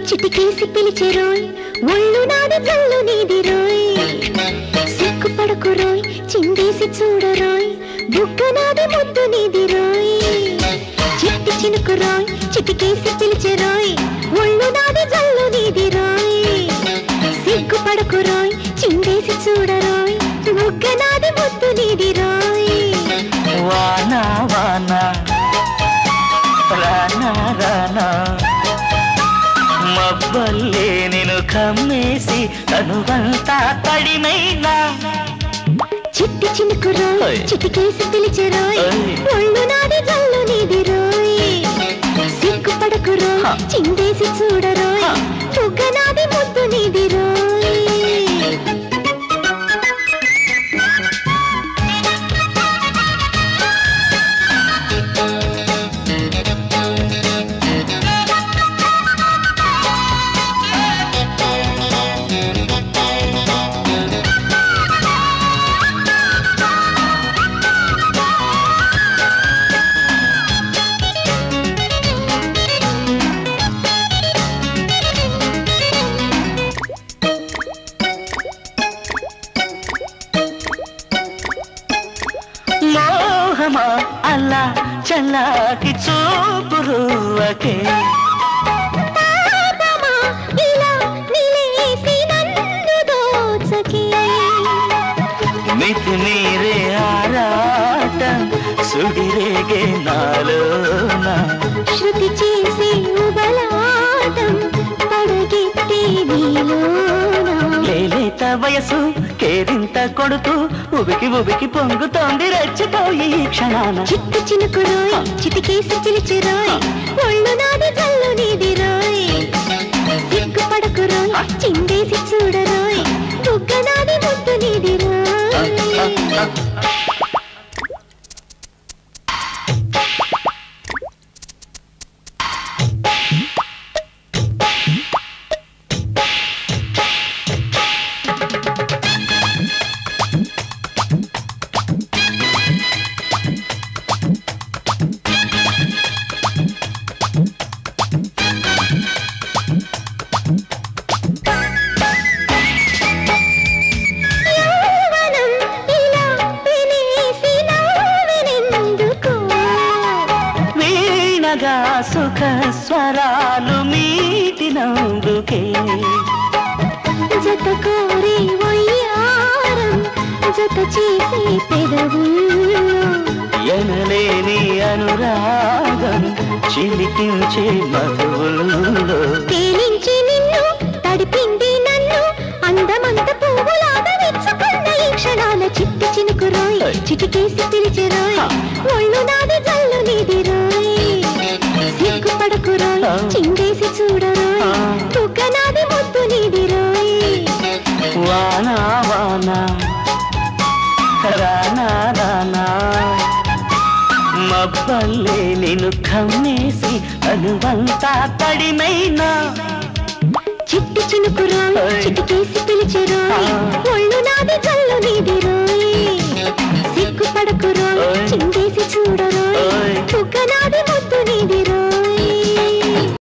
చిటికేసి పిలిచెరోయ్ ఒళ్ళు నాది కళ్ళు నీది రోయ్ సిగ్గుపడకు రోయ్ చిందేసి చూడరోయ్ బుగ్గ నాది ముద్దు నీది రోయ్ చిట్టి చినుకు రోయ్ చిటికేసి పిలిచెరోయ్ ఒళ్ళు నాది కళ్ళు నీది రోయ్ సిగ్గుపడకు రోయ్ చిందేసి చూడరోయ్ బుగ్గ నాది ముద్దు నీది రోయ్ వానా వానా రానా రానా మబ్బల్లే నిన్ను కమ్మేసి తనువంతా తడిమైనా చిట్టి చినుకు రోయ్ చిటికేసి పిలిచెరోయ్ ఒళ్ళు నాది జల్లు నీది రోయ్ సిగ్గుపడకు రోయ్ చిందేసి చూడరోయ్ బుగ్గ నాది ముద్దు నీది రోయ్ అలా చల్లాకి చూపురువకే మితి మీరే ఆరాట సుడిరేగే నాలోన శృతి చేసి ఉబలాటం పడగెత్తే నీలోన లేలేత వయసు కేరింత కొడుతూ ఉబికి ఉబికి పొంగుతోంది రెచ్చిపోయి క్షణాన చిట్టి చినుకు రోయ్ చిటికేసి పిలిచెరోయ్ ఒళ్ళు నాది జల్లు నీది రోయ్ సిగ్గుపడకు రోయ్ చిందేసి చూడరోయ్ బుగ్గ నాది ముద్దు నీది రోయ్ సుఖ స్వరాలు మీటినందుకే జత కోరి వయ్యారం జత చేసే పెదవుల్లో ఎనలేని అనురాగం చిలికించే మధువుల్లో తేలించి నిన్ను తడిపింది నన్ను అందమంత పువ్వులాగా విచ్చుకున్న ఈ క్షణాల చిట్టి చినుకు రోయ్ చిటికేసి పిలిచెరోయ్ ఒళ్ళు నాది జల్లు నీది రోయ్ సిగ్గుపడకు రోయ్ చిందేసి చూడరోయ్ బుగ్గ నాది ముద్దు నీది రోయ్ వానా వానా రానా రానా మబ్బల్లే నిన్ను కమ్మేసి అనువంతా తడిమైనా చిట్టి చినుకు రోయ్ చిటికేసి పిలిచెరోయ్